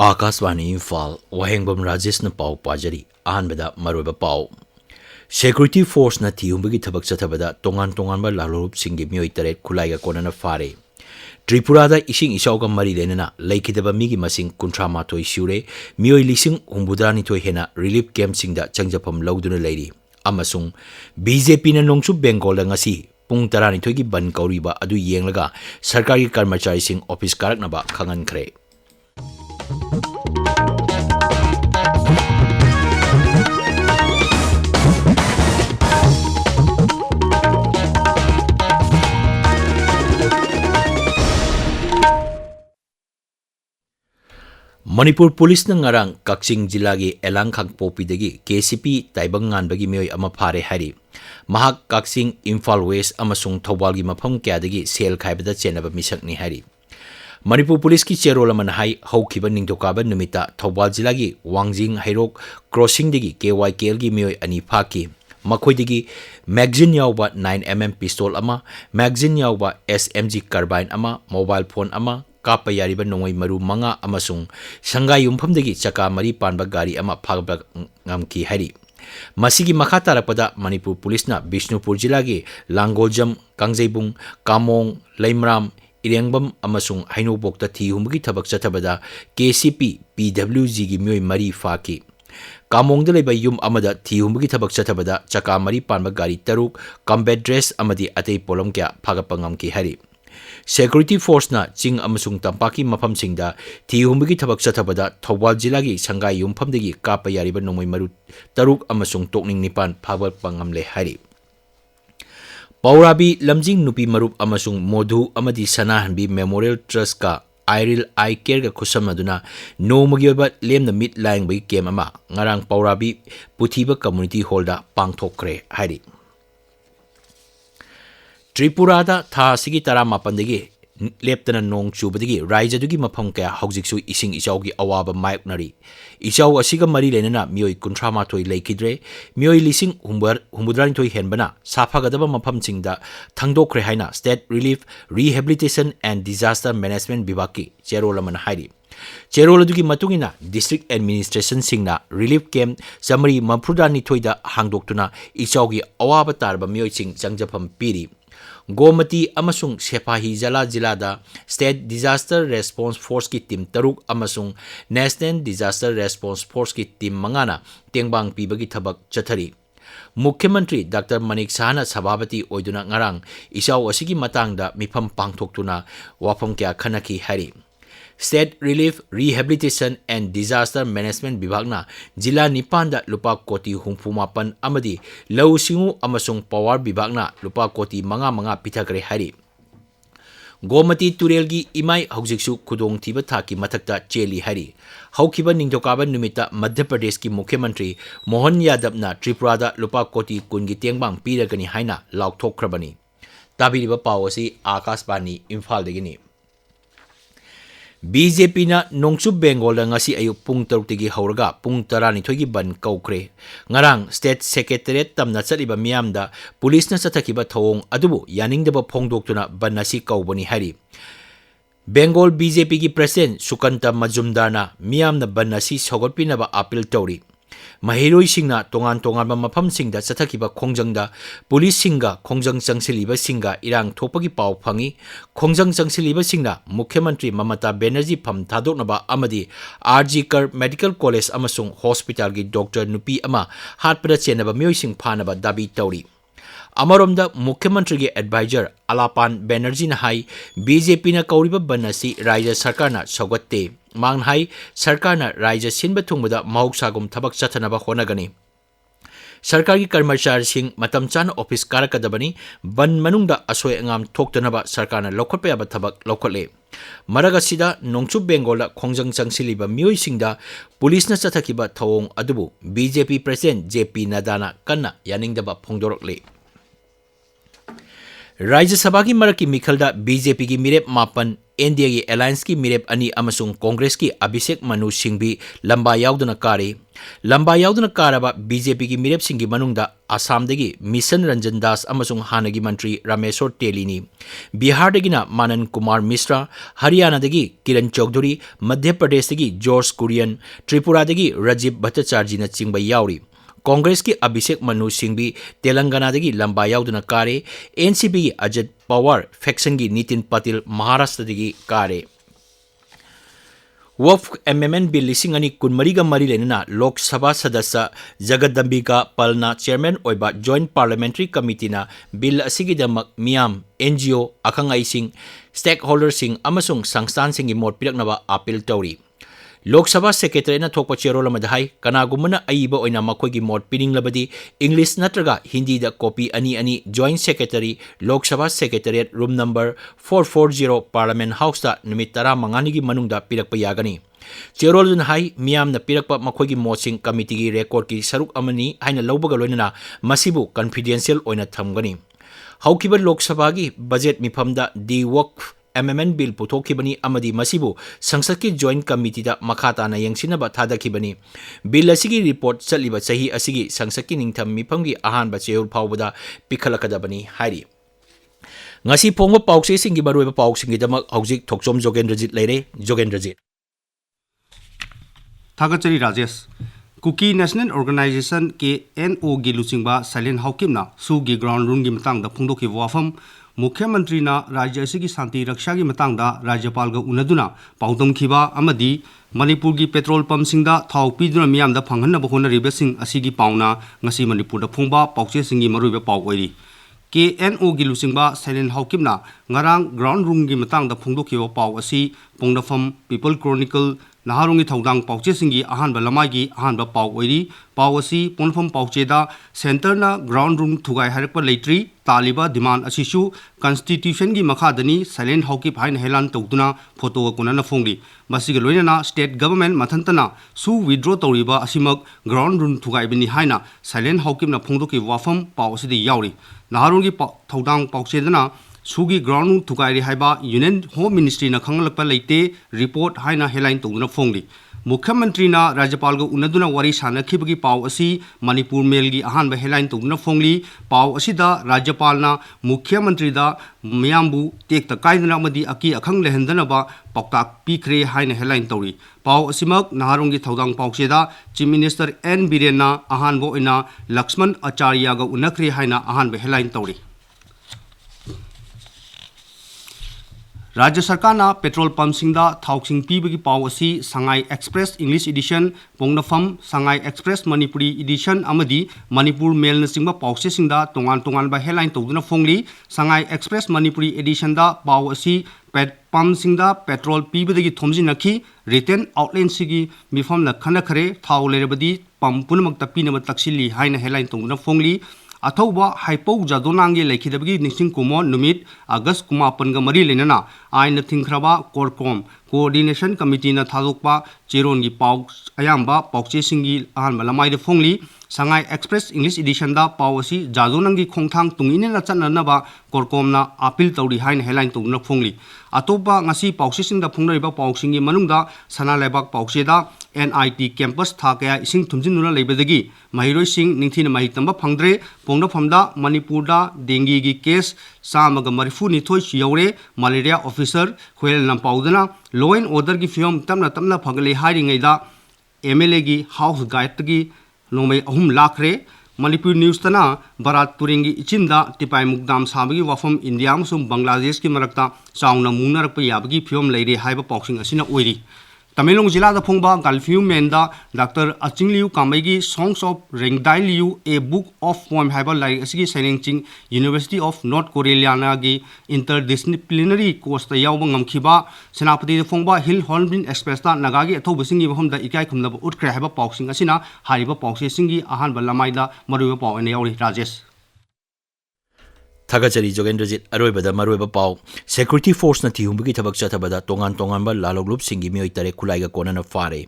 Akashvani Imphal Wahengbam Rajesh na pau pajari ahanbada maroiba pau Security Force na thiumbagi thabak chathabada tongan ba lalurup singi mioi taret khulaiga konana fare Tripura da ising isauga mari lenana laikidaba migi masing kuntrama toi sure mioi lising humbudrani toi hena relief camp singda changjapam lauduna leiri amasung BJP na nongchu Bengal da ngasi pung tarani toi gi ban kauriba adu yenglaga sarkari karmachari sing office karaknaba khangan khre Manipur Police na ngarang Kakching Jilagi Elang Khangpopidagi KCP Taibangan bagi mioi ama phare hari mahak Kakching Imphal West amasung Thobal gi mafam kyadagi sel khaibada chenaba misakni hari Manipur Police ki cherol man hai haukiba ningtokaba numita Thobal Jilagi Wangjing Hairok Crossing dagi KYKL gi mioi ani phaki makhoi magazine yawba 9mm pistol ama magazine yawba SMG carbine ama mobile phone ama kapa yariba nongoi maru manga amasung sangai yumpham chaka mari panba gari ama phagba ngamki hari masigi makha tarapada Manipur Police na Bishnupur jilagi Langoljam Kangjeibung Kamong Laimram Irengbam amasung Hainobokta thi humbagi thabak chathabada KCP PWG gi mioi mari faki Kamong de leba yum amada thi humbagi thabak chathabada chaka mari panba gari taruk combat dress amadi atei polom kya phagapa ngamki hari Security Force na Ching amasung Tampaki mafam singda thi humbagi thabak chathabada Thobal jilagi sangai yumphamdagi kapa yariba nongoi maru taruk amasung tokning nipan phagba pangamle hari Paurabi lamjing nupi marup amasung Modhu amadi Sanahanbi Memorial Trust ka Iril I Care ga khusamaduna nomagi ba lemna mid lying bai kem ama ngarang Paurabi Puthiba Community Hall da pangthokre hari Tripura da tha sigi tara mapandagi leptana nong chubadagi raija dugi mafam kaya haujiksu ising isaugi awaba mayoknari isau asiga mari lenana mioi kuntrama toi leikidre mioi lising humbudrani toi henbana safagadaba mafam singda thangdokre haina State Relief Rehabilitation and Disaster Management Bibaki cherolaman hairi Cherola matungina district administration singna relief camp samari mapudani toida hangdoktuna isaugi awaba tarba mioi sing changjapam piri Gomati amasung Sepahi Jala Jilada State Disaster Response Force ki team taruk amasung National Disaster Response Force ki team mangana tengbang pibagi thabak chathari Mukhyamantri Dr. Manik Sahana Sabhabati oiduna ngarang isau asigi matangda mifam pangthoktuna wafam kya khanaki hari State Relief Rehabilitation and Disaster Management Bibhagna Jila Nipanda Lupa Koti Humfumapan Amadi Lau Singu Amasung Power Bibhagna Lupa Koti Manga Pitakre Hari Gomati Turelgi Imai Haujiksu Kudong Tiba Thaki Matakta Cheli Hari Haukiba Ningtokaba Numita Madhya Pradesh ki Mukhyamantri Mohan Yadavna Tripurada Lupa Koti Kungi Tengbang Piragani Haina Laukthokrabani Tabiriba Pawasi Akashvani Imphal degini BJP na nongchu Bengal da ngasi ayu pung 6 tigi hauraga pung 12 gi ban kaukre ngarang state secretariat tamna chaliba miyamda police na chathakiba thong adubu yaningdaba phongdoktuna banasi kaubani hari Bengal BJP ki president Sukanta Majumdar na miyamna banasi sogotpinaba appeal tawri Mahiroi singna tongan mafam singda chathakiba khongjangda police singa khongjang changsiliba singa irang thopagi pau phangi khongjang changsiliba singna Mukhyamantri Mamata Banerjee pham thadoknaba amadi RG Kar Medical College amasung hospital gi doctor nupi ama hatpada chenaba mioi sing phanaba dabi tawri Amaromda Mukhyamantri ge advisor Alapan Banerjee na hai BJP na kauriba banasi Raja Sarkar na sogatte Manghai Sarkar na Raja Sinba Thungbada Mahoksagum Thabak Chathanaba Honagani Sarkari Karmachari Singh Matam Chana Office Karakadabani Ban Manungda Asoi Angam Thoktanaba Sarkar na Lokhotpayaba Thabak Lokhotle Maragasida Nongchu Bengal Khongjang Changsiliba Mioi Singda Police na Chathakiba Thawong adubu BJP President JP Nadana Kanna Yaningdaba Phongdorokle Rajya Sabha ki marak ki mikhalda BJP ki mirep mapan NDA ki alliance ki mirep ani amasung Congress ki Abhishek Manu Singh lamba yauduna kare lamba yauduna karaba BJP ki mirep singhi manungda Assam dagi Mission Ranjan Das amasung Hanagi Mantri Rameshwar Telini Bihar dagina Manan Kumar Mishra Haryana dagi Kiran Chaudhary Madhya Pradesh dagi George Kurian Tripura dagi Rajiv Bhattacharjee na chingba yauri Congress की अभिषेक मनु सिंह भी तेलंगाना की लंबा याउदना कारे NCP की Ajit Pawar faction की नितिन पाटिल महाराष्ट्र की कारे वक्फ एमएमएन bill लिसिंग अनि कुनमरी गा मरी लेना लोक सभा सदस्य जगदम्बिका पलना चेयरमैन ओइबा जॉइंट पार्लियामेंट्री कमिटी ना बिल असिगी दमक मियाम एनजीओ अखंगाई सिंह स्टेक होल्डर सिंह अमसुंग संस्थान सिंह की मोट पिरकनबा अपील तौरी लोक सभा सेक्रेटरी ना थोक चेरोल मदहाई कनागुमना अईबा ओइना मखोगी मोट पिनिंगलबदी इंग्लिश नत्रगा हिंदी दा कॉपी अनि अनि जॉइंट सेक्रेटरी लोक सभा secretariat room number 440 parliament house दा निमित 15 गी मनुंगदा पिरकपा यागनी चेरोल हाई मियामना पिरकपा मखोगी मोचिंग कमिटी की रेकॉर्ड की सरुक अमनी हाइना लौबगा लोइना मसिबु कॉन्फिडेंशियल ओइना थमगनी हौकिबा लोक सभा की बजट मिफमदा दी वक्फ एमएमएन बिल पुथोखिबनी अमदी मसिबु संसद की जॉइंट कमिटी दा मखाताना यंगसिनबा थादखिबनी बिल असिगी रिपोर्ट चलिबा सही असिगी संसद की निंगथम मिफमगी अहानबा चेउर फावबदा पिखलकदबनी हाइरी ngasi phongba paukse singi baruiba pauksingi damak hojik thokchom jogendrajit leire jogendrajit Thakchari Rajesh Kuki National Organization ke NO gi luchingba silent haukimna su gi ground room gi matang da phongdoki wafam मुख्यमंत्री ना राज्य की शांति रक्षा की मतंगदा राज्यपाल गा उनदुना पाउदम खिबा अमदी मणिपुर की petrol pump सिंगदा थाव पीदुना मियामदा फंगहनबा होनरिबसिंग असिगी पाउना ngasi Manipur दा फोंबा पाउचे सिंगी मरुइबा पाउ ओइरी KNO gi luchingba silent haukimna ngarang ground room gi matangda phongdokiba पाउ असि पोंगदफम पीपल क्रोनिकल नाहारोंगी थौदांग पाउचे सिंगी अहानबा लमागी अहानबा पाउ ओइरी पाउ असि पोनफम पाउचेदा सेंटर ना ग्राउंड रूम थुगाई हारकपा लेट्री तालिबा डिमांड असिसु कॉन्स्टिट्यूशन की मखादनी साइलेंट हाउकिप हाइन हेलान तौदुना फोटो कोनना फोंगी मसिग लोइना स्टेट गवर्नमेंट मथंतना सु विड्रॉ तौरिबा असिमक ग्राउंड रूम थुगाइबनी हाइना साइलेंट हाउकिपना फोंदोकी वाफम पाउ असिदि याउरी नाहारोंगी थौदांग पाउचेदना सुगी ग्राउंड रूम थुगाइरि हाइबा यूनियन होम मिनिस्ट्री ना खंगलपा लेते रिपोर्ट हाइना हेलाइन तौदुना फोंगी मुख्यमंत्री ना राज्यपाल को उनदुना वारी सानखिबगी पाउ असि मणिपुर मेल की अहानबा हेलाइन तौदुना फोंगली पाउ असिदा राज्यपाल ना मुख्यमंत्री दा मियामबु टेक ता काइदना मदी अकी अखंग लेहंदनबा पाउताक पीखरे हाइन हेलाइन तौरी पाउ असिमक नाहारोंगी थौदांग पाउचेदा चीफ मिनिस्टर एन बिरेना अहानबो इना लक्ष्मण आचार्य गा उनखरे हाइना अहानबा हेलाइन तौरी राज्य सरकार ना पेट्रोल पंप सिंगदा थाउसिंग पीबगी पाउ असि संगाई एक्सप्रेस इंग्लिश एडिशन पोंगनफम संगाई एक्सप्रेस मणिपुरी एडिशन अमदी मणिपुर मेल न सिंगबा पाउसे सिंगदा तोंगान तोंगान बा हेडलाइन तौदुना फोंगली संगाई एक्सप्रेस मणिपुरी एडिशन दा पाउ असि पंप सिंगदा पेट्रोल पीबदगी थोमजिनखी रिटेन आउटलेट सिगी मिफम न खनखरे थाउ लेरबदी पंप पुनमक तपीनब तक्सिली हाइना हेडलाइन तौदुना फोंगली अथौबा हाइपौ जादोनांगे लेखिदबगी निसिंग कुमो नुमित अगस्त कुमापनगा मरी लेनना आइन थिंख्रबा कोरकोम कोऑर्डिनेशन कमिटी ना थादोकपा चेरोन की पाउ अयाम्बा पाउचे सिंगी अहानबा लमाइद फोंगली संगाई एक्सप्रेस इंग्लिश एडिशन दा पाउ असि जादोनांगी खोंथांग तुंगिने ना चननबा कोरकोमना अपील तौरी हाइन हेडलाइन तौदुना फोंगली अतोपा ngasi पाउचे सिंगदा फोंगरिबा पाउसिंगी मनुंगदा सना लेबाक पाउचेदा NIT कैंपस था कया इसिंग थुमजिनुना लेबदगी महिरोई सिंग निंथिन महि तंबा फंगद्रे पोंगदफमदा मणिपुरदा डेंगी की केस सामग मरिफु निथोय यौरे मलेरिया ऑफिसर खोयल नंपाउदना लॉ एंड ऑर्डर की फिल्म तमना तमना फगले हारिंगैदा MLA की हाउस गाइड की नोमै अहुम लाखरे मणिपुर न्यूज तना बरात तुरेंगी इचिंदा टिपाई मुकदाम साबगी वफम इंडिया मसुम बांग्लादेश की मरक्ता चाउना मुंगनरप याबगी फिल्म लेरे हाइबा पाउसिंग असिना ओइरी तमिलनाडु जिला दा फोंबा गल्फियू मेंदा डॉक्टर अचिंगलियू कामैगी सॉन्ग्स ऑफ रेंगदाइलियू ए बुक ऑफ पोएम हाइबा लाइक असिगी सैनिंगचिंग यूनिवर्सिटी ऑफ नॉर्थ कोरियाना की इंटरडिसिप्लिनरी कोर्स ता यावबा ngamkhiba सेनापति दा फोंबा हिल हॉर्नबिल एक्सप्रेस ता नगागी अथौबसिंगी मफमदा इकाई खुमनबा उठख्रे हाइबा पाउसिंग असिना हारिबा पाउसे सिंगी अहानबा लमाइदा मरुबा पाउ अने यावरी Rajesh Thakachari Jogendrajit Aroibada Maruiba Pau Security Force na Tihumbagi Tabak Chatabada Tongan Tonganba Laloglup Singi Mioi Tare Kulaiga Konana Fare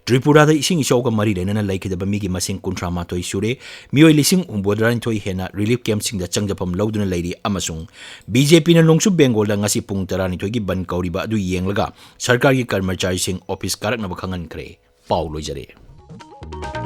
Tripurada ising ichauga mari lenana laikidaba migi masing kuntra matoi sure mioi lising umbodrain thoi hena relief camp singda changjapam lauduna lairi amasung BJP na longsu Bengal da ngasi pung tarani thoi gi ban kauriba adu yenglaga sarkar gi karmachari sing office karak na bakhangan kre pau loijare.